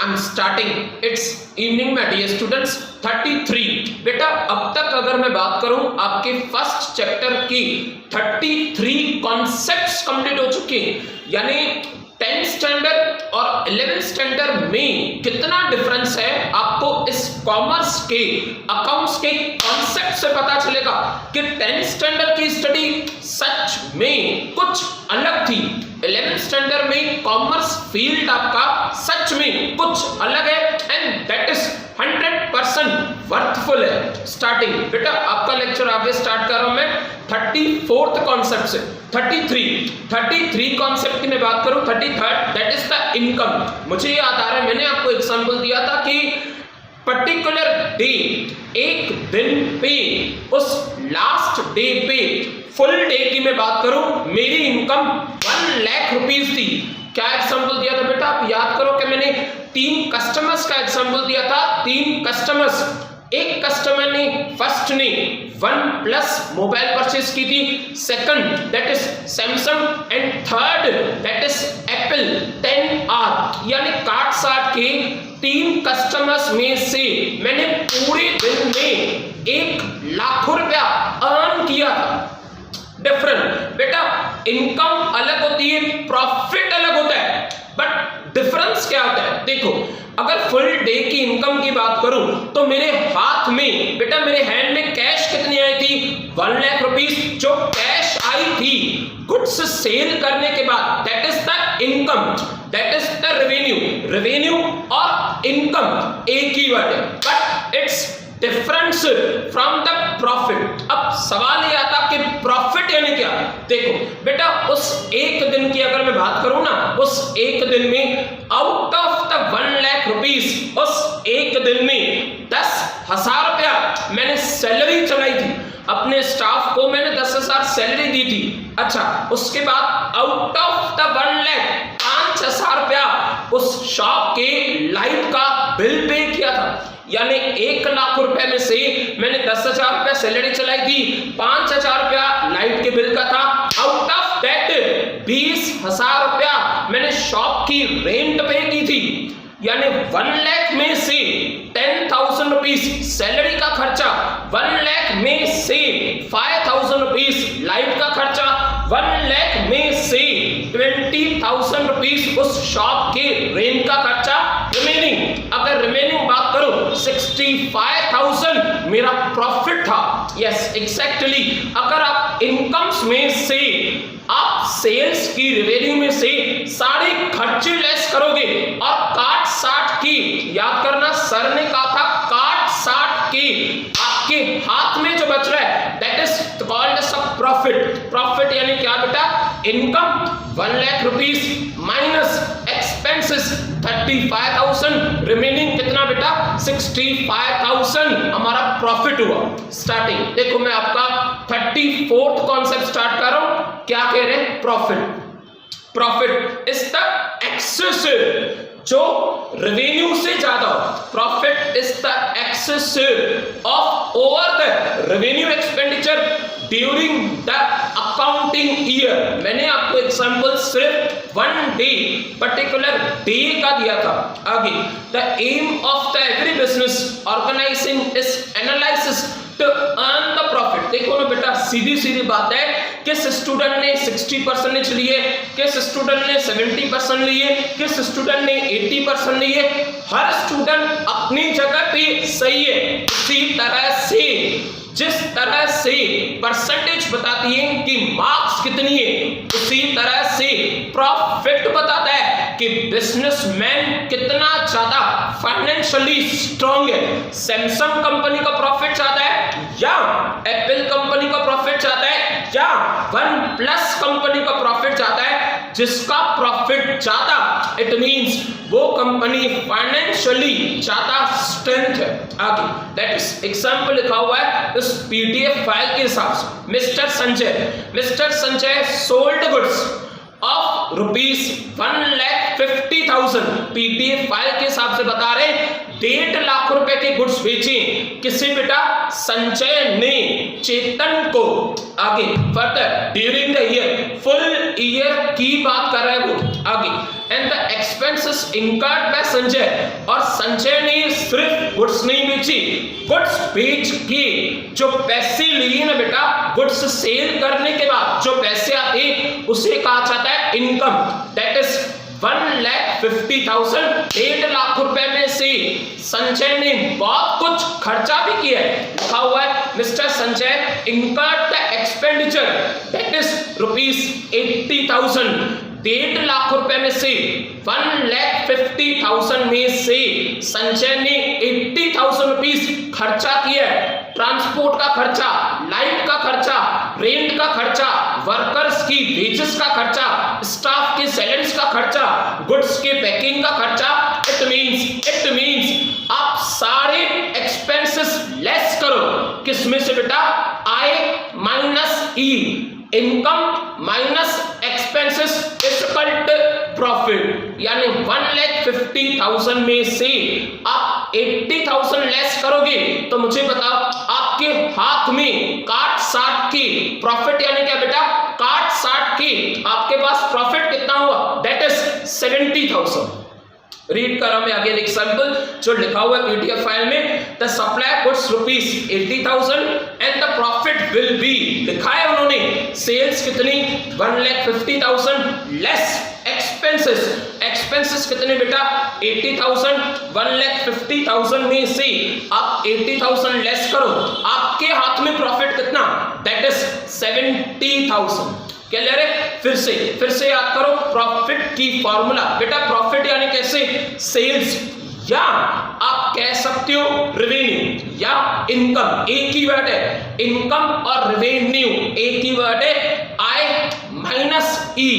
I'm starting. It's evening में dear students 33 बेटा अब तक अगर मैं बात करूं आपके फर्स्ट चैप्टर की 33 कॉन्सेप्ट्स कंप्लीट हो चुके हैं, यानी 10th स्टैंडर्ड और 11th स्टैंडर्ड में कितना डिफरेंस है आपको इस कॉमर्स के अकाउंट्स के कॉन्सेप्ट से पता चलेगा कि 10th स्टैंडर्ड की स्टडी सच में कुछ अलग थी। 11th स्टैंडर्ड में कॉमर्स फील्ड आपका सच में कुछ अलग है एंड दैट इज 100% वर्थफुल है। स्टार्टिंग बेटा आपका लेक्चर आगे स्टार्ट कर रहा हूं मैं 34th कॉन्सेप्ट से। 33 कॉन्सेप्ट की मैं बात करूं, 33rd that is the income. मुझे याद आ रहा है मैंने आपको एग्जांपल दिया था कि पर्टिकुलर डे, एक दिन पे, उस लास्ट डे पे, फुल डे की मैं बात करूं मेरी इनकम 1 लाख रुपीस थी। क्या एग्जांपल दिया था बेटा आप याद करो कि मैंने 3 कस्टमर्स का एग्जांपल दिया था। 3 कस्टमर्स, एक कस्टमर ने फर्स्ट ने OnePlus मोबाइल परचेज की थी, second that is Samsung and third that is Apple 10R। यानी 60 के 3 कस्टमर्स में से मैंने पूरे दिन में 1 लाख रुपया अर्न किया था। डिफरेंट बेटा, इनकम अलग होती है, प्रॉफिट अलग होता है, बट डिफरेंस क्या होता है? देखो अगर फुल डे की इनकम की बात करूं तो मेरे हाथ में बेटा, मेरे हैंड में कैश कितनी आई थी? 1 लाख रुपीस जो कैश आई थी गुड्स सेल करने के बाद, that is the income, that is the revenue. Revenue और इनकम एक ही वर्ड है, but it's difference from the profit. अब सवाल ये आता कि प्रॉफिट यानी क्या? देखो बेटा उस एक दिन की अगर मैं बात करूं ना, उस एक दिन में out of the 1 lakh rupees, उस एक दिन में 10,000 रुपया मैंने सैलरी चलाई थी, अपने स्टाफ को मैंने 10,000 सैलरी दी थी। अच्छा उसके बाद आउट ऑफ द 1 लाख 5,000 रुपया उस शॉप के लाइट का बिल पे किया था। यानी 1 लाख रुपए में से मैंने 10,000 रुपया सैलरी चलाई थी, 5,000 रुपया लाइट के बिल का था। आउट ऑफ दैट 20,000 रुपया मैंने शॉप की रेंट पे की थी। यानी 1 लाख में से 10,000 रुपीस सैलरी का खर्चा, 1 लाख में से 5,000 रुपीस लाइट का खर्चा, 1 लाख में से 20,000 रुपीस उस शॉप के रेंट का खर्चा। रिमेनिंग, अगर रिमेनिंग बात करो 65,000 मेरा प्रॉफिट था। यस एग्जैक्टली, अगर आप इनकम्स में से आप सेल्स की रेवेन्यू में से सारे खर्चे लेस करोगे और काट 60 की, याद करना सर ने कहा था काट 60 की, आपके हाथ में जो बच रहा है that is called as a profit. Profit यानी क्या बेटा? Income 1 lakh rupees minus expenses 35,000, remaining कितना बेटा? 65,000 हमारा प्रॉफिट हुआ। स्टार्टिंग देखो मैं आपका 34th कॉन्सेप्ट स्टार्ट कर रहा हूं। क्या कह रहे हैं? Profit. Profit is the excess जो रेवेन्यू से ज्यादा हो। Profit is the excess of over the revenue expenditure during the accounting year. मैंने आपको एग्जांपल सिर्फ 1 डे, पर्टिकुलर डे का दिया था। आगे the aim of the every business organizing is analysis to earn the profit. देखो ना बेटा सीधी सीधी बात है, किस स्टूडेंट ने 60% लिए, किस स्टूडेंट ने 70% लिए, किस स्टूडेंट ने 80% लिए। हर स्टूडेंट अपनी जगह पे सही है। इसी तरह से जिस तरह से परसेंटेज बताती है कि मार्क्स कितनी है, उसी तरह से प्रॉफिट बताता है कि बिजनेसमैन कितना ज्यादा फाइनेंशियली स्ट्रांग है। सैमसंग कंपनी का प्रॉफिट ज्यादा है या एप्पल कंपनी का प्रॉफिट ज्यादा है या OnePlus कंपनी का प्रॉफिट ज्यादा है? जिसका प्रॉफिट ज्यादा, इट मींस वो कंपनी फाइनेंशियली ज्यादा स्ट्रेंथ है। आगे दैट इज एग्जांपल लिखा हुआ है इस पीडीएफ फाइल के हिसाब से। Mister Sanjay sold goods of ₹1,50,000। PDF file के हिसाब से बता रहे 1.5 लाख रुपए के गुड्स बेचे। किसे बेटा? संजय ने चेतन को। आगे further during the year, full year की बात कर रहा है वो। आगे and the expenses incurred bye Sanjay, और संजय ने सिर्फ गुड्स नहीं बेची, गुड्स बेच के जो पैसे लिए ना बेटा, गुड्स सेल करने के बाद जो पैसे आते उसे कहा जाता है इनकम। दैट इज 1,50,000, 1.5 लाख रुपए में से संजय ने बहुत कुछ खर्चा भी किया है। लिखा हुआ है mister Sanjay incurred the expenditure that is ₹80,000। 1.5 lakh रुपए में से 1,50,000 में से संजय ने 80,000 रुपीस खर्चा किया है। ट्रांसपोर्ट का खर्चा, लाइट का खर्चा, रेंट का खर्चा, वर्कर्स की वेजेस का खर्चा, स्टाफ की सैलरीज का खर्चा, गुड्स के पैकिंग का खर्चा। इट मींस आप सारे एक्सपेंसेस लेस करो, किसमें से बेटा? आय minus E, income minus expenses is equal to profit. यानी 1,50,000 में से आप 80,000 लेस करोगे तो मुझे बताओ आपके हाथ में काट साट के प्रॉफिट, यानी क्या बेटा? काट साट के आपके पास प्रॉफिट कितना हुआ? That is 70,000। रीड करा मैं आगे एग्जांपल जो लिखा हुआ है पीडीएफ फाइल में। The supply goods ₹80,000 and the profit will be, लिखा है उन्होंने सेल्स कितनी? 1,50,000 लेस एक्सपेंसेस कितने बेटा? 80,000। 1,50,000 में से आप 80,000 लेस करो, आपके हाथ में प्रॉफिट कितना? That is 70,000। क्या ले रहे? फिर से याद करो प्रॉफिट की फॉर्मूला बेटा। प्रॉफिट यानी कैसे? सेल्स, या आप कह सकते हो रेवेन्यू या इनकम, एक ही वर्ड है। इनकम और रेवेन्यू एक ही वर्ड है। आय minus E,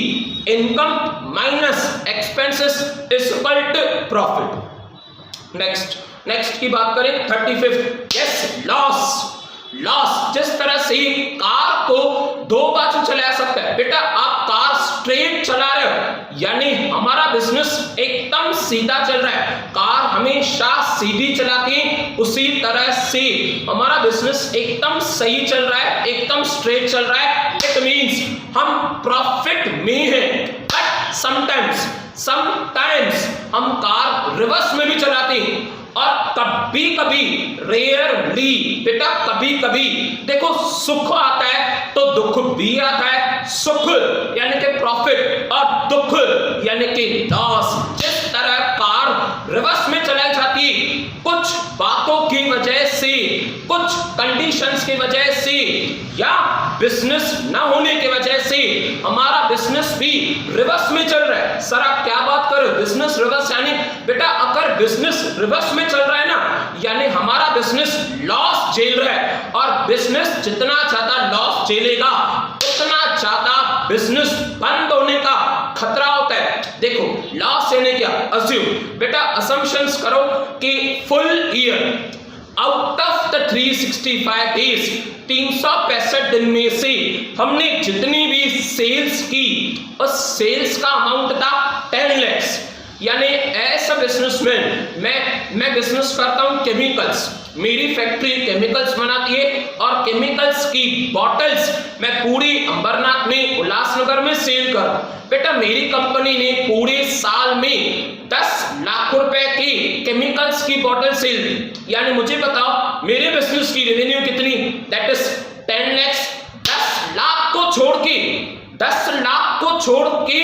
income minus expenses is equal to profit. Next की बात करें 35। Yes, loss. जिस तरह से कार को दो बाजू चला सकता है बेटा, आप कार स्ट्रेट चला रहे हो यानी हमारा बिजनेस एकदम सीधा चल रहा है, कार हमेशा सीधी चलाती है, उसी तरह से हमारा बिजनेस एकदम सही चल रहा है, एकदम स्ट्रेट चल रहा है। इट मींस हम प्रॉफिट में हैं। बट समटाइम्स हम कार रिवर्स में भी चलाते हैं, और कभी रेयरली बेटा कभी देखो सुख आता है तो दुख भी आता है। सुख यानी कि प्रॉफिट और दुख यानी कि लॉस। जिस तरह कार रिवर्स में चलाई जाती है कुछ बातों की वजह से, कुछ कंडीशंस की वजह से, या बिजनेस ना होने की वजह से हमारा बिजनेस भी रिवर्स में चल रहा है। सर आप क्या बात कर रहे हो? बिजनेस रिवर्स यानी बेटा अगर बिजनेस रिवर्स में चल रहा है ना, यानी हमारा बिजनेस लॉस झेल रहा है, और बिजनेस जितना ज्यादा लॉस झेलेगा उतना ज्यादा बिजनेस बंद होने का खतरा होता है। देखो लॉस यानी क्या? अज्यूम बेटा, असम्पशंस करो कि full year out of the 365 days, 365 दिन में से हमने जितनी भी सेल्स की, उस सेल्स का अमाउंट था 10 लाख। यानी एज अ बिजनेसमैन मैं बिजनेस करता हूं केमिकल्स, मेरी फैक्ट्री केमिकल्स बनाती है, और केमिकल्स की बॉटल्स मैं पूरे अंबरनाथ में, उल्लासनगर में सेल कर रहा हूं। बेटा मेरी कंपनी ने पूरे साल में 10 लाख रुपए की केमिकल्स की बॉटल सेल की। यानी मुझे बताओ मेरे बिजनेस की रेवेन्यू कितनी? That is 10 lakh. 10 लाख को छोड़ के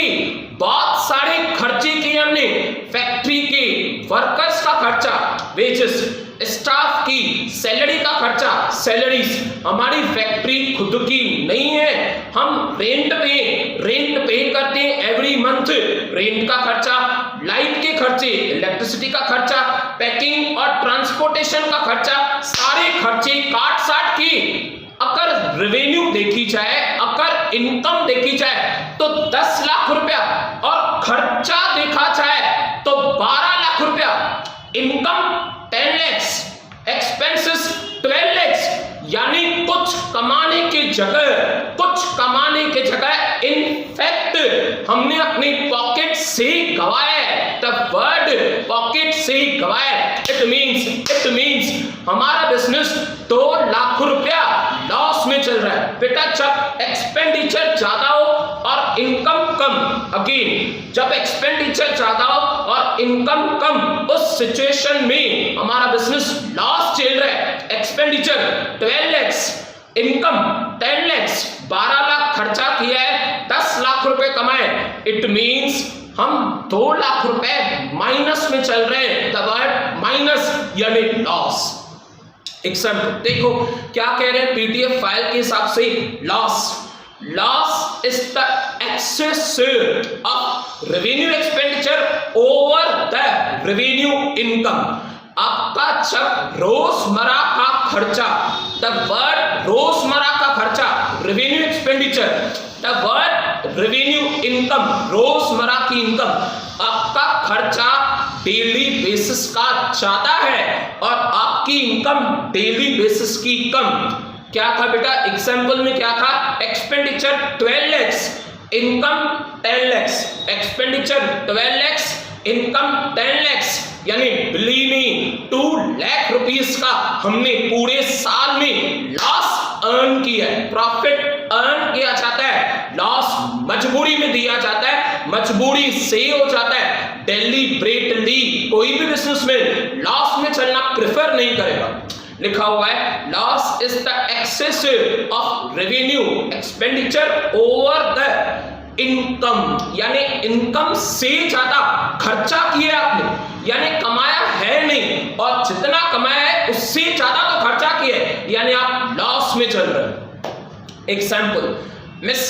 बहुत सारे खर्चे किए हमने। फैक्ट्री के वर्कर्स का खर्चा, वेजेस, स्टाफ की सैलरी का खर्चा, सैलरीज। हमारी फैक्ट्री खुद की नहीं है, हम रेंट पे करते हैं एवरी मंथ। रेंट का खर्चा, लाइट के खर्चे, इलेक्ट्रिसिटी का खर्चा, पैकिंग और ट्रांसपोर्टेशन का खर्चा, सारे खर्चे काट साट के अगर रेवेन्यू देखी जाए, अगर इनकम देखी जाए तो 10 लाख रुपया, और खर्चा देखा जाए तो 12 लाख रुपया, इनकम 10 लाख, एक्सपेंसेस 12 लाख। यानी कुछ कमाने की जगह इनफैक्ट हमने अपनी पॉकेट से गवाया है। द वर्ड पॉकेट से गवाया। इट मींस हमारा बिजनेस 2 लाख रुपया लॉस में चल रहा है। बेटा जब एक्सपेंडिचर ज्यादा हो और इनकम कम, अगेन जब एक्सपेंडिचर ज्यादा हो और इनकम कम, उस सिचुएशन में हमारा बिजनेस लॉस झेल रहा है, एक्सपेंडिचर 12 लाख, इनकम 10 लाख, 12 लाख खर्चा किया है, 10 लाख रुपए कमाए, इट मींस हम 2 लाख रुपए माइनस में चल रहे हैं। द वर्ड माइनस यानी लॉस। एग्जाम्पल देखो क्या कह रहे हैं पीडीएफ फाइल के हिसाब से, loss is the excess of revenue expenditure over the revenue income. आपका जब रोजमर्रा का खर्चा, द वर्ड रोजमर्रा का खर्चा revenue expenditure, the word revenue income रोजमर्रा की इनकम, आपका खर्चा डेली बेसिस का ज्यादा है और आपकी इनकम डेली बेसिस की कम। क्या था बेटा एग्जाम्पल में, क्या था, expenditure 12 lakh, income 10 lakh, expenditure 12 lakh, income 10 lakh, यानी बिलीव मी 2 लाख रुपीस का हमने पूरे साल में लॉस अर्न किया है। प्रॉफिट अर्न किया जाता है, लॉस मजबूरी में दिया जाता है, मजबूरी से हो जाता है। डेलिब्रेटली कोई भी बिजनेस में लॉस में चलना प्रेफर नहीं करेगा। लिखा हुआ है loss is the excess of revenue expenditure over the income, यानी इनकम से ज्यादा खर्चा किया आपने, यानी कमाया है नहीं, और जितना कमाया है उससे ज्यादा तो खर्चा किया है, यानी आप लॉस में चल रहे हैं। Example, miss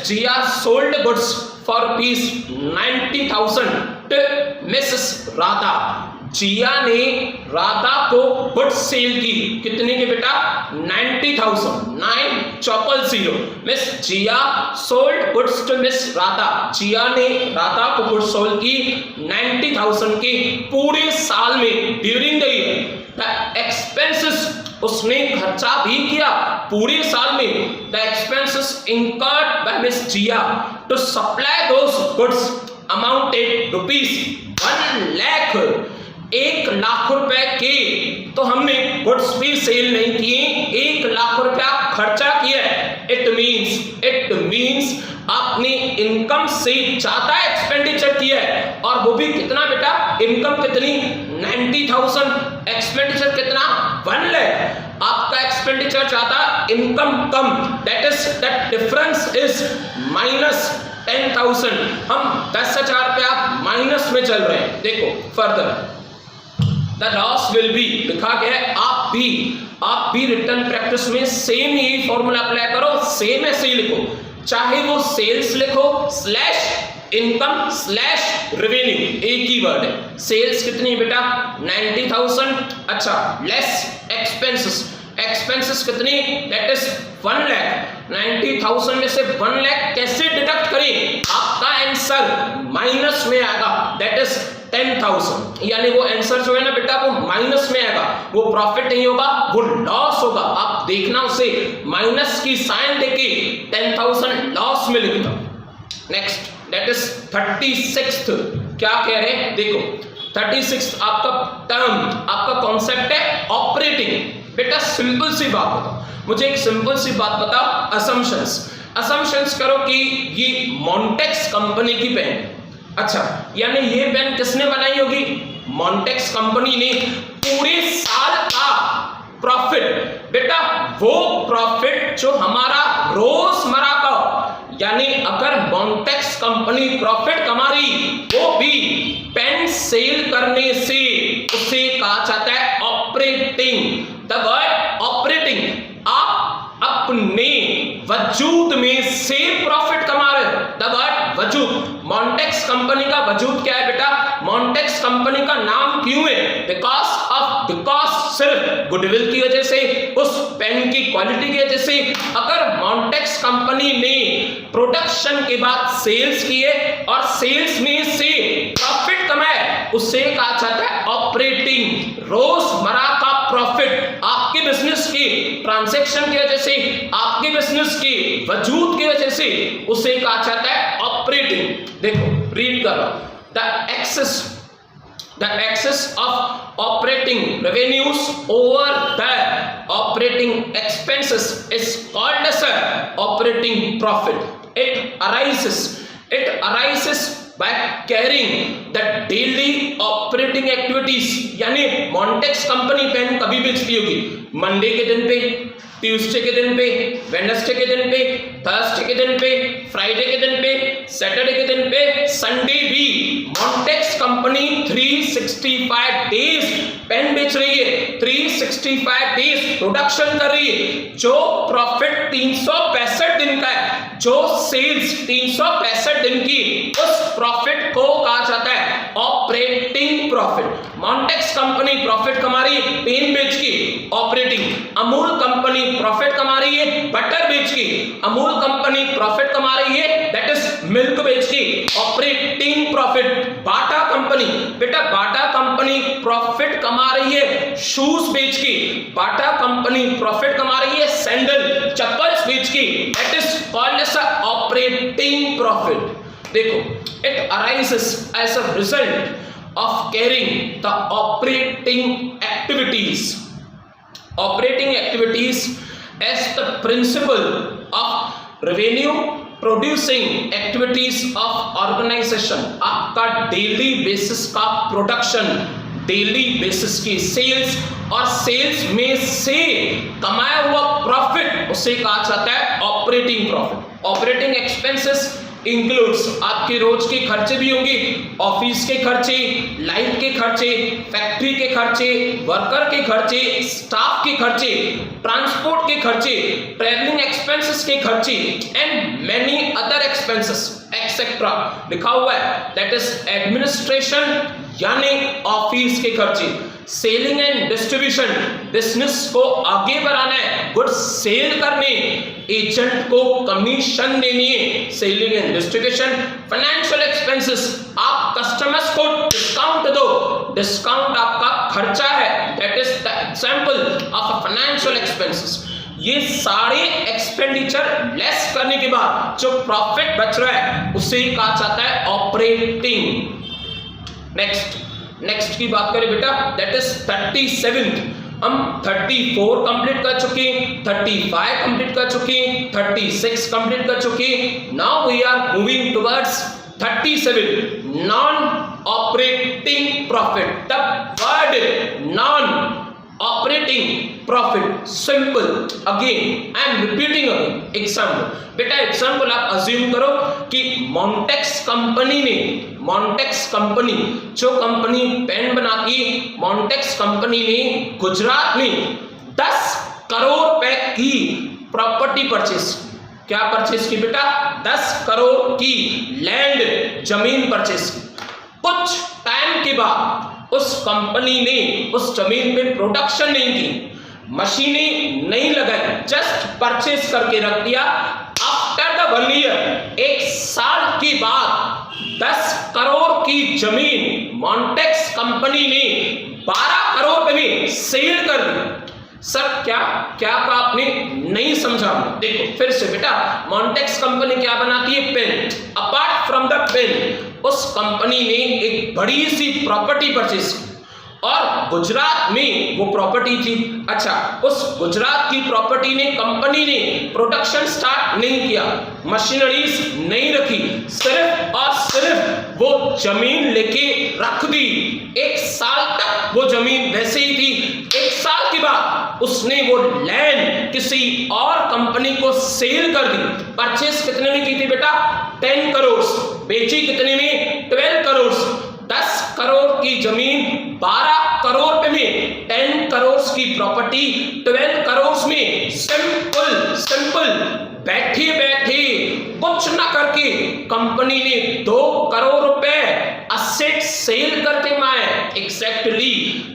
Jiya sold goods for ₹90,000 to Mrs Radha. Jiya ने राधा को गुड्स सेल की, कितने के बेटा, 90,000, 900। Miss Jiya sold goods to miss Radha, Jiya ने राधा को गुड्स सोल्ड की 90,000 के पूरे साल में, during the year. The expenses, उसने खर्चा भी किया पूरे साल में, the expenses incurred by miss Jiya to supply those goods amounted ₹1 lakh. 1 lakh रुपए के तो हमने गुड्स भी सेल नहीं किए, 1 लाख रुपया खर्चा किया है। इट मींस आपने इनकम से ज्यादा एक्सपेंडिचर किया है, और वो भी कितना बेटा, इनकम कितनी 90,000, एक्सपेंडिचर कितना 1 लाख। आपका एक्सपेंडिचर ज्यादा, income come, that is that difference is -10,000। हम 10,000 रुपया माइनस में चल रहे हैं। देखो further the loss will be, लिखा गया है आप भी रिटर्न प्रैक्टिस में सेम यही फॉर्मूला अप्लाई करो, सेम ऐसे ही लिखो, चाहे वो सेल्स लिखो स्लैश इनकम स्लैश रेवेन्यू, एक ही वर्ड है। सेल्स कितनी बेटा 90,000, अच्छा लेस एक्सपेंसेस कितनी, दैट इज 1 लाख। 90,000 में से 1 लाख कैसे डिडक्ट करें, आपका आंसर माइनस में आएगा, दैट इज 10,000, यानी वो आंसर जो है ना बेटा वो माइनस में आएगा, वो प्रॉफिट नहीं होगा, वो लॉस होगा। आप देखना उसे माइनस की साइन देके 10,000 लॉस में लिखना। नेक्स्ट दैट इज 36th, क्या कह रहे हैं देखो 36th आपका टर्म, आपका कॉन्सेप्ट है ऑपरेटिंग। बेटा सिंपल सी बात बताओ, मुझे एक सिंपल सी बात बताओ, असम्पशंस करो कि ये मॉन्टेक्स कंपनी की पेन, अच्छा यानी ये पेन किसने बनाई होगी, मॉन्टेक्स कंपनी ने। पूरे साल का प्रॉफिट, बेटा वो प्रॉफिट जो हमारा रोजमर्रा का, यानी अगर मॉन्टेक्स कंपनी प्रॉफिट कमा रही, वो भी पेन सेल करने से, उसे कहा जाता है ऑपरेटिंग। द वर्ड ऑपरेटिंग, आप अपने वजूद में से प्रॉफिट कमा रहे हो। द वर्ड वजूद, मॉन्टेक्स कंपनी का वजूद क्या है बेटा, मॉन्टेक्स कंपनी का नाम क्यों है, बिकॉज सिर्फ गुडविल की वजह से, उस पेन की क्वालिटी की वजह से। अगर मॉन्टेक्स कंपनी ने प्रोडक्शन के बाद सेल्स किए और सेल्स में से प्रॉफिट कमाए, उससे कहा जाता है ऑपरेटिंग। रोजमर्रा का प्रॉफिट आपके बिजनेस की ट्रांजैक्शन की वजह से, आपके बिजनेस की वजूद की वजह से, उसे कहा जाता है ऑपरेटिंग। देखो रीड करो, the excess of operating revenues over the operating expenses is called as a operating profit। It arises by carrying the daily operating activities, यानी मॉन्टेक्स कंपनी पेन कभी बेचती होगी मंडे के दिन पे, ट्यूसडे के दिन पे, वेडनेसडे के दिन पे, थर्सडे के दिन पे, फ्राइडे के दिन पे, सैटरडे के दिन पे, संडे भी मॉन्टेक्स कंपनी 365 डेज पेन बेच रही है, 365 डेज प्रोडक्शन कर रही है। जो प्रॉफिट 365 दिन का है, जो सेल्स 365 दिन की, उस प्रॉफिट को कहा जाता है operating profit. Mantoux company profit कमा रही है पेन बेच के, ऑपरेटिंग। अमूल कंपनी प्रॉफिट कमा रही है बटर बेच के, अमूल कंपनी प्रॉफिट कमा रही है दैट इज मिल्क बेच के, ऑपरेटिंग प्रॉफिट। बाटा कंपनी, बेटा बाटा कंपनी प्रॉफिट कमा रही है शूज बेच के, बाटा कंपनी प्रॉफिट कमा रही है सैंडल चप्पल्स बेच के, that is called as operating profit. देखो, it arises as a result of carrying the operating activities as the principle of revenue producing activities of organization। आपका डेली बेसिस का production, daily basis की sales और sales में से कमाया हुआ profit, उसे कहा जाता है operating profit. Operating expenses includes आपके रोज के खर्चे भी होंगे, ऑफिस के खर्चे, लाइट के खर्चे, फैक्ट्री के खर्चे, वर्कर के खर्चे, स्टाफ के खर्चे, ट्रांसपोर्ट के खर्चे, ट्रैवलिंग एक्सपेंसेस के खर्चे and many other expenses etcetera लिखा हुआ है, दैट इज एडमिनिस्ट्रेशन यानी ऑफिस के खर्चे। सेलिंग एंड डिस्ट्रीब्यूशन, बिजनेस को आगे बढ़ाना है, गुड्स सेल करने, एजेंट को कमीशन देनी है, selling and distribution. Financial expenses, आप कस्टमर्स को डिस्काउंट दो, डिस्काउंट आपका खर्चा है, that is the example of financial expenses. ये सारे एक्सपेंडिचर लेस करने के बाद जो प्रॉफिट बच रहा है उसे कहा जाता है ऑपरेटिंग। नेक्स्ट की बात करें बेटा, दैट इज 37। हम 34 कंप्लीट कर चुके, 35 कंप्लीट कर चुके, 36 कंप्लीट कर चुके। Now we are moving towards 37, non operating profit. The word non operating profit, simple, again I am repeating again. Example, बेटा एग्जाम्पल आप अज्यूम करो कि मॉन्टेक्स कंपनी जो कंपनी पेन बनाती, मॉन्टेक्स कंपनी ने गुजरात में 10 करोड़ रुपए की प्रॉपर्टी परचेस, क्या परचेस की बेटा, 10 करोड़ की लैंड, जमीन परचेस की। कुछ टाइम के बाद उस कंपनी ने उस जमीन पे प्रोडक्शन नहीं की, मशीनें नहीं लगाई, जस्ट परचेस करके रख दिया। आफ्टर द 1 ईयर, 1 साल के बाद 10 करोड़ की जमीन मॉन्टेक्स कंपनी ने 12 करोड़ में सेल कर दी। सर क्या आपने नहीं समझा? देखो फिर से बेटा, मॉन्टेक्स कंपनी क्या बनाती है, pen. Apart from the pen, उस कंपनी ने एक बड़ी सी प्रॉपर्टी परचेज की और गुजरात में वो प्रॉपर्टी थी। अच्छा, उस गुजरात की प्रॉपर्टी ने कंपनी ने प्रोडक्शन स्टार्ट नहीं किया, मशीनरीज नहीं रखी, सिर्फ और सिर्फ वो जमीन लेके रख दी। 1 साल तक वो जमीन वैसे ही थी। 1 साल के बाद उसने वो लैंड किसी और कंपनी को सेल कर दी। परचेस कितने में की थी बेटा, 10 करोड़, बेची कितने में, 12 करोड़। 10 करोड़ की जमीन 12 करोड़ में, 10 करोड़ की प्रॉपर्टी 12 करोड़ में। सिंपल बैठे कुछ ना करके कंपनी ने 2 करोड़ रुपए असेट सेल करके कमाए। एग्जैक्टली,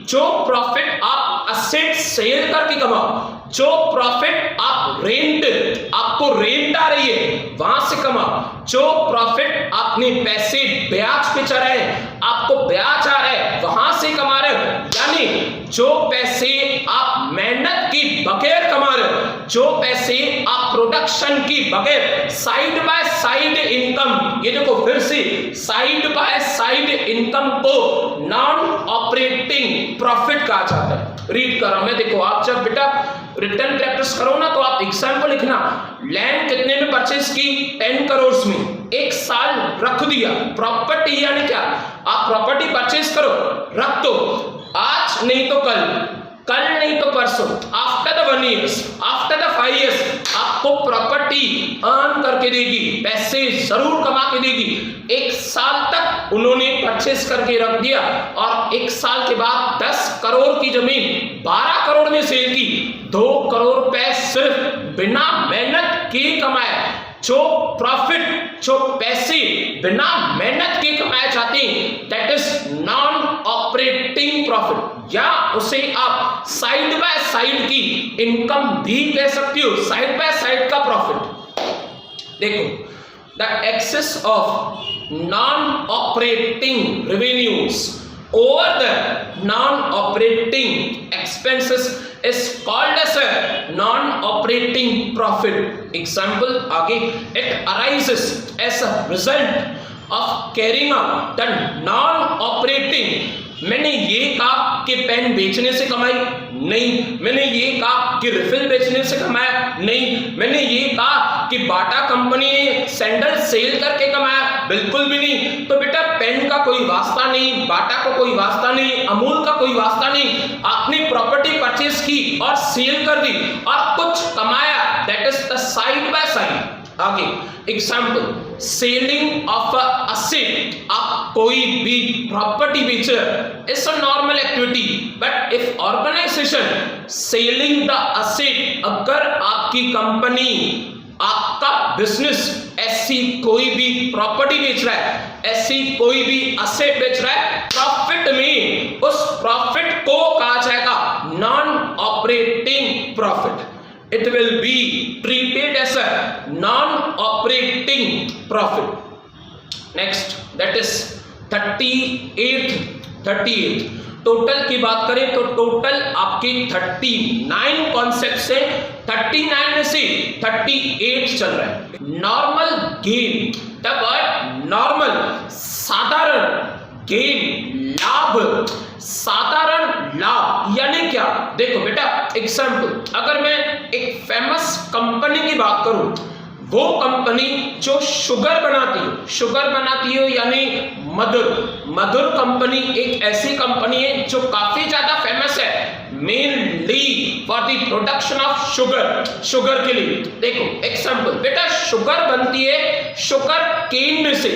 जो प्रॉफिट आप असेट सेल करके कमाओ, जो प्रॉफिट आपको रेंट आ रही है वहां से कमाओ, जो प्रॉफिट आपने पैसे ब्याज पे चढ़ाए, आपको ब्याज आ रहा है वहां से कमा रहे हो। यानी जो पैसे आप मेहनत की बगैर कमा रहे हो, जो पैसे आप प्रोडक्शन की बगैर, साइड बाय साइड इनकम, ये देखो फिर से साइड बाय साइड इनकम को नॉन ऑपरेटिंग प्रॉफिट कहा जाता है। रीड कर रहा हूं मैं, देखो आप जब बेटा रिटर्न प्रैक्टिस करो ना तो आप एग्जाम्पल लिखना, लैंड कितने में परचेज की, 10 करोड़ में, 1 साल रख दिया। प्रॉपर्टी यानी क्या, आप प्रॉपर्टी परचेज करो, रख दो, आज नहीं तो कल, कल नहीं तो परसों, after the 1 year, after the 5 years आपको प्रॉपर्टी अर्न करके देगी, पैसे जरूर कमा के देगी। 1 साल तक उन्होंने परचेस करके रख दिया और 1 साल के बाद 10 करोड़ की जमीन 12 करोड़ में सेल की, 2 करोड़ रुपए सिर्फ बिना मेहनत के कमाए। जो प्रॉफिट, जो पैसे बिना मेहनत के कमाए जाते हैं, that is non operating profit, या उसे आप साइड बाय साइड की इनकम भी कह सकते हो, साइड बाय साइड का प्रॉफिट। देखो, the excess of non operating revenues over the non-operating expenses is called as a non-operating profit. Example आगे, it arises as a result of carrying out the non-operating। मैंने ये कहा कि pen बेचने से कमाई नहीं, मैंने ये कहा कि रिफिल बेचने से कमाया नहीं, मैंने ये कहा कि बाटा कंपनी ने सैंडल सेल करके कमाया, बिल्कुल भी नहीं। तो बेटा पेन का कोई वास्ता नहीं, बाटा का कोई वास्ता नहीं, अमूल का कोई वास्ता नहीं। आपने प्रॉपर्टी परचेज की और सेल कर दी और कुछ कमाया, that is the side by side. आगे example, selling of a asset, आप कोई भी प्रॉपर्टी बेच रहे, it's a normal activity, but if organization selling the asset, अगर आपकी कंपनी, आपका बिजनेस ऐसी कोई भी प्रॉपर्टी बेच रहा है, ऐसी कोई भी असेट बेच रहा है, प्रॉफिट में उस प्रॉफिट को कहा जाएगा non operating profit. It will be treated as a non-operating profit. Next, that is 38th total की बात करें तो टोटल आपके 39 कॉन्सेप्ट से 39 में से 38 चल रहा है। Normal gain, the word normal, साधारण, गेन लाभ, साधारण लाभ यानी क्या। देखो बेटा एग्जाम्पल, अगर मैं एक फेमस कंपनी की बात करूं, वो कंपनी जो शुगर बनाती हो यानी मधुर कंपनी एक ऐसी कंपनी है जो काफी ज्यादा फेमस है, mainly for the production of sugar के लिए। देखो एग्जाम्पल, बेटा शुगर बनती है शुगर केन में से,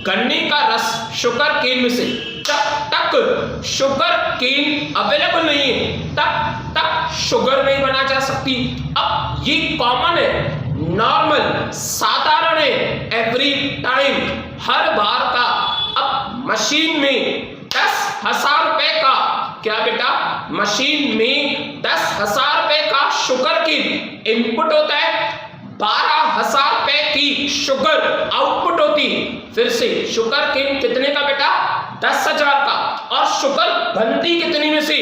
गन्ने का रस शुगर केन में से। जब तक शुगर केन अवेलेबल नहीं है तब तक शुगर नहीं बना जा सकती। अब ये कॉमन है, नॉर्मल, साधारण है, एवरी टाइम, हर बार का। अब मशीन में 10,000 रुपए का, क्या बेटा, मशीन में 10,000 रुपए का शुगर केन इनपुट होता है, 12,000 रुपए की शुगर आउटपुट होती। फिर से शुगर केन कितने का बेटा, 10,000 का, और शुगर बनती कितनी में से,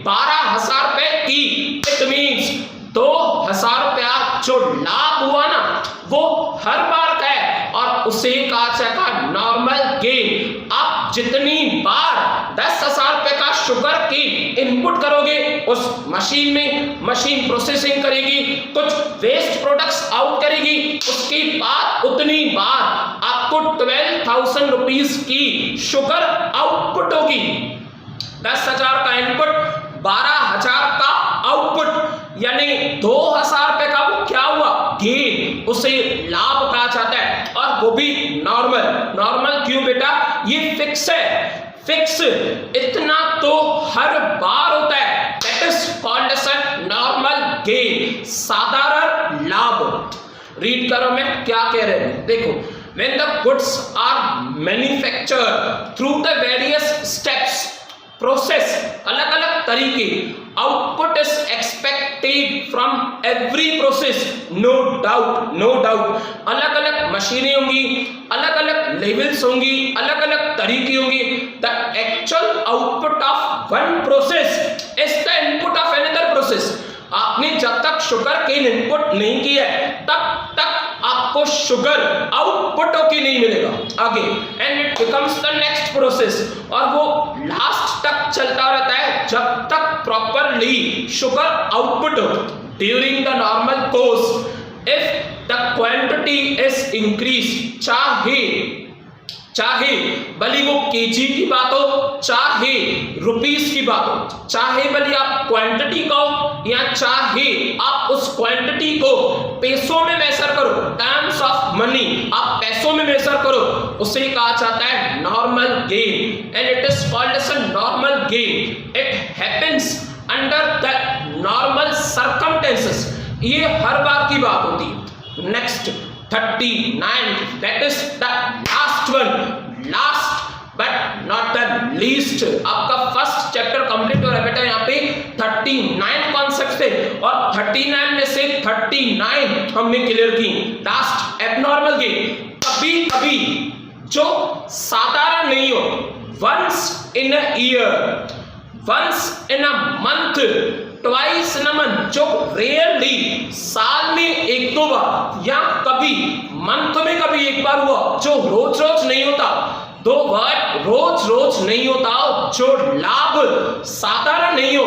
12,000 रुपए की। इट मीन्स 2,000 रुपया जो लाभ हुआ ना वो हर बार का है और उसे कहा जाएगा नॉर्मल गेन। आप जितनी बार 10,000 रुपए का शुगर केन इनपुट करोगे उस मशीन में, मशीन प्रोसेसिंग करेगी, कुछ वेस्ट प्रोडक्ट्स आउट करेगी, उसके बाद उतनी बार आपको 12,000 रुपीज की शुगर आउटपुट होगी। 10,000 का इनपुट, 12,000 का आउटपुट, यानी 2,000 रुपए का वो क्या हुआ, गेन, उसे लाभ कहा जाता है। और वो भी नॉर्मल क्यों बेटा, ये फिक्स है, फिक्स, इतना तो हर बार होता है, that is called as normal gain, साधारण लाभ। रीड करो मैं क्या कह रहे हैं, देखो, when the goods are manufactured through the various steps, process, अलग अलग तरीके, output is expected from every process, no doubt. अलग अलग मशीनें होंगी, अलग अलग लेवल्स होंगी, अलग अलग तरीके होंगे। The actual output of one process is the input of another process. आपने जब तक शुगर केन इनपुट नहीं किया है तब तक आपको शुगर आउटपुट होके नहीं मिलेगा आगे, and it becomes the next process, और वो लास्ट तक चलता रहता है जब तक प्रॉपरली शुगर आउटपुट हो। During the normal course if the quantity is increase, चाहे भली वो केजी की बात हो, चाहे रुपीस की बात हो, चाहे भली आप क्वांटिटी कहो या चाहे आप उस क्वांटिटी को पैसों में मेजर करो, टर्म्स ऑफ मनी आप पैसों में मेजर करो, उसे कहा जाता है normal gain and it is called as a normal gain. It happens under the normal circumstances, ये हर बार की बात होती है। Next 39, that is the last one, last but not the least। आपका फर्स्ट चैप्टर कंप्लीट हो रहा है बेटा, यहाँ पे 39 कॉन्सेप्ट थे और 39 में से 39 हमने क्लियर की। लास्ट एबनॉर्मल गेन, कभी कभी जो साधारण नहीं हो, once in a year, once in a month, twice in a month, जो रेयरली साल में एक दो बार या कभी मंथ में कभी एक बार हुआ, जो रोज रोज नहीं होता, दो वर्ड रोज रोज नहीं होता, जो लाभ साधारण नहीं हो,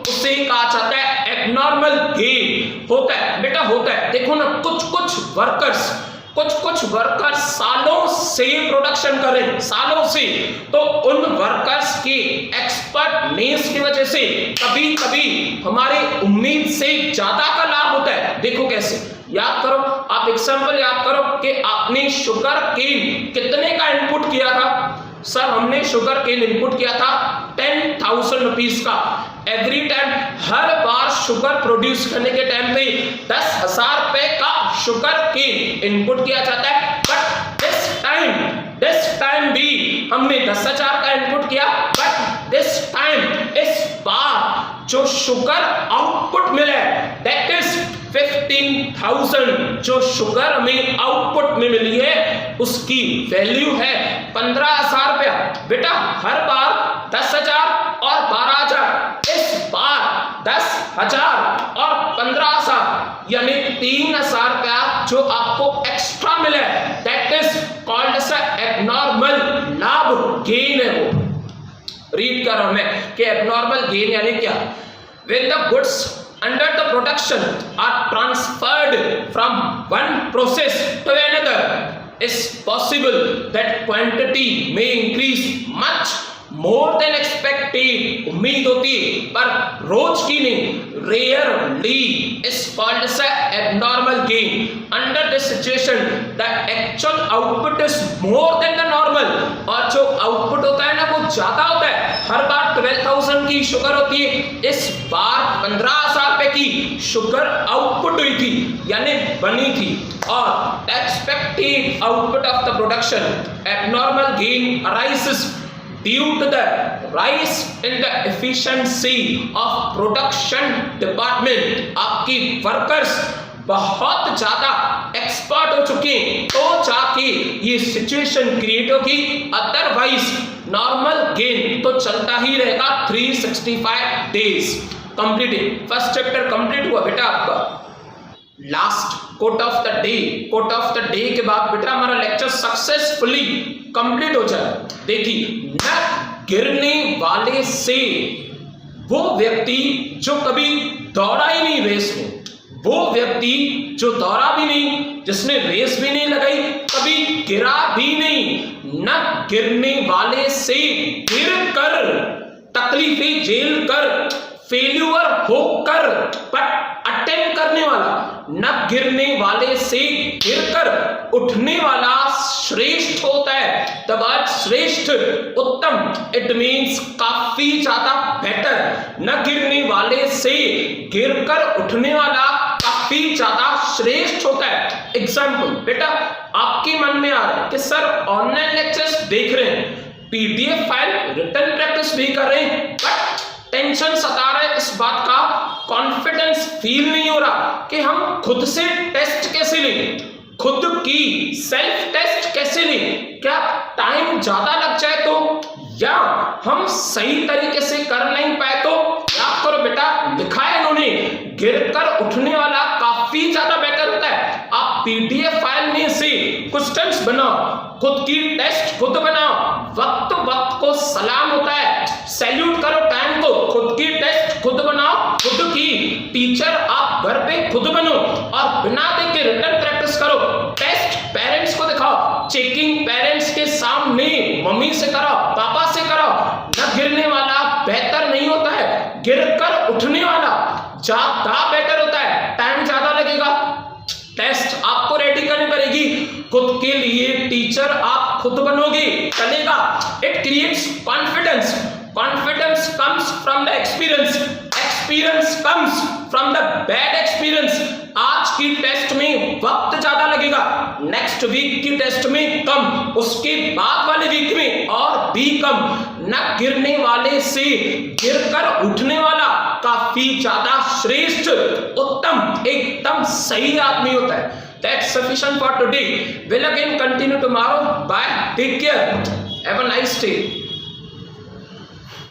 उसे कहा जाता है एबनॉर्मल गेन। होता है बेटा, होता है। देखो ना, कुछ कुछ वर्कर्स सालों से प्रोडक्शन कर रहे हैं, सालों से, तो उन वर्कर्स के एक्सपर्टनेस की वजह से कभी कभी हमारे उम्मीद से ज्यादा का लाभ होता है। देखो कैसे, याद करो, आप एग्जांपल याद करो कि आपने शुगर केन कितने का इनपुट किया था। सर हमने शुगर केन इनपुट किया था 10,000 रुपीज का। एवरी टाइम, हर बार शुगर प्रोड्यूस करने के टाइम पे 10,000 रुपए का शुगर केन इनपुट किया जाता है। बट दिस टाइम भी हमने 10,000 का इनपुट किया, बट दिस टाइम, इस बार जो शुगर आउटपुट मिला है दैट इज 15,000। जो शुगर हमें आउटपुट में मिली है उसकी वैल्यू है 15,000 रुपया। बेटा हर बार 10,000 और 12,000, इस बार 10,000 और 15,000 यानी 3,000 रुपया जो आपको एक्स्ट्रा मिला है that is called as abnormal लाभ, गेन है वो। रीड कर रहा हूं मैं कि एबनॉर्मल गेन यानी क्या। When the goods under the production are transferred from one process to another, it's possible that quantity may increase much more than expected। उम्मीद होती है पर रोज की नहीं, rarely is called as abnormal gain। Under this situation, the actual output is more than the normal। और जो output होता है ना वो ज्यादा होता है। हर बार 12,000 की शुगर होती है, इस बार 15,000 रुपए की शुगर आउटपुट हुई थी यानी बनी थी। और expected output of the production, abnormal gain arises due to the rise in the efficiency of production department। आपकी वर्कर्स बहुत ज्यादा एक्सपर्ट हो चुके हैं तो जाके ये सिचुएशन क्रिएट होगी, अदरवाइज नॉर्मल गेन तो चलता ही रहेगा 365 days. Complete, first chapter complete हुआ बेटा आपका। Last quote of the day, quote of the day के बाद बेटा हमारा लेक्चर सक्सेसफुली कंप्लीट हो जाए। देखिए, न गिरने वाले से वो व्यक्ति जो कभी दौड़ा ही नहीं रेस में, वो व्यक्ति जो दौड़ा भी नहीं, जिसने रेस भी नहीं लगाई, कभी गिरा भी नहीं। न गिरने वाले से गिर कर, तकलीफें झेल कर, फेल्यूर होकर बट अटेम्प्ट करने वाला, न गिरने वाले से गिरकर उठने वाला श्रेष्ठ होता है। द वर्ड श्रेष्ठ, उत्तम, इट मीन्स काफी ज्यादा बेटर। न गिरने वाले से गिरकर उठने वाला काफी ज्यादा श्रेष्ठ होता है। एग्जाम्पल बेटा आपके मन में आ रहा है कि सर ऑनलाइन लेक्चर्स देख रहे हैं, पीडीएफ फाइल रिटन प्रैक्टिस भी कर रहे हैं, बट टेंशन सता रहा है इस बात का, कॉन्फिडेंस फील नहीं हो रहा कि हम खुद से टेस्ट कैसे लें, खुद की सेल्फ टेस्ट कैसे लें, क्या टाइम ज्यादा लग जाए तो, या हम सही तरीके से कर नहीं पाए तो। याद करो बेटा, लिखा है इन्होंने, गिरकर उठने वाला काफी ज्यादा बेटर होता है। आप पीडीएफ फाइल में से क्वेश्चंस बनाओ, खुद की टेस्ट खुद बनाओ, वक्त को सलाम होता है, सैल्यूट करो टाइम को, खुद की टेस्ट खुद बनाओ, खुद की टीचर आप घर पे पे खुद बनो और बिना देखे रिटर्न प्रैक्टिस करो। टेस्ट पेरेंट्स को दिखाओ, चेकिंग पेरेंट्स के सामने मम्मी से कराओ, पापा से कराओ। न गिरने वाला बेहतर नहीं होता है, गिरकर उठने वाला ज्यादा बेटर होता है। टाइम ज्यादा लगेगा, टेस्ट आपको रेडी करनी पड़ेगी। खुद के लिए टीचर आप खुद बनोगे, चलेगा। It creates confidence, confidence comes from the experience, experience comes from the bad experience. आज की टेस्ट में वक्त ज्यादा लगेगा, नेक्स्ट वीक की टेस्ट में कम, उसके बाद वाले वीक में और भी कम। न गिरने वाले से गिरकर उठने वाला काफी ज्यादा श्रेष्ठ, उत्तम, एकदम सही आदमी होता है। That's sufficient for today. We'll again continue tomorrow. Bye. Take care. Have a nice day.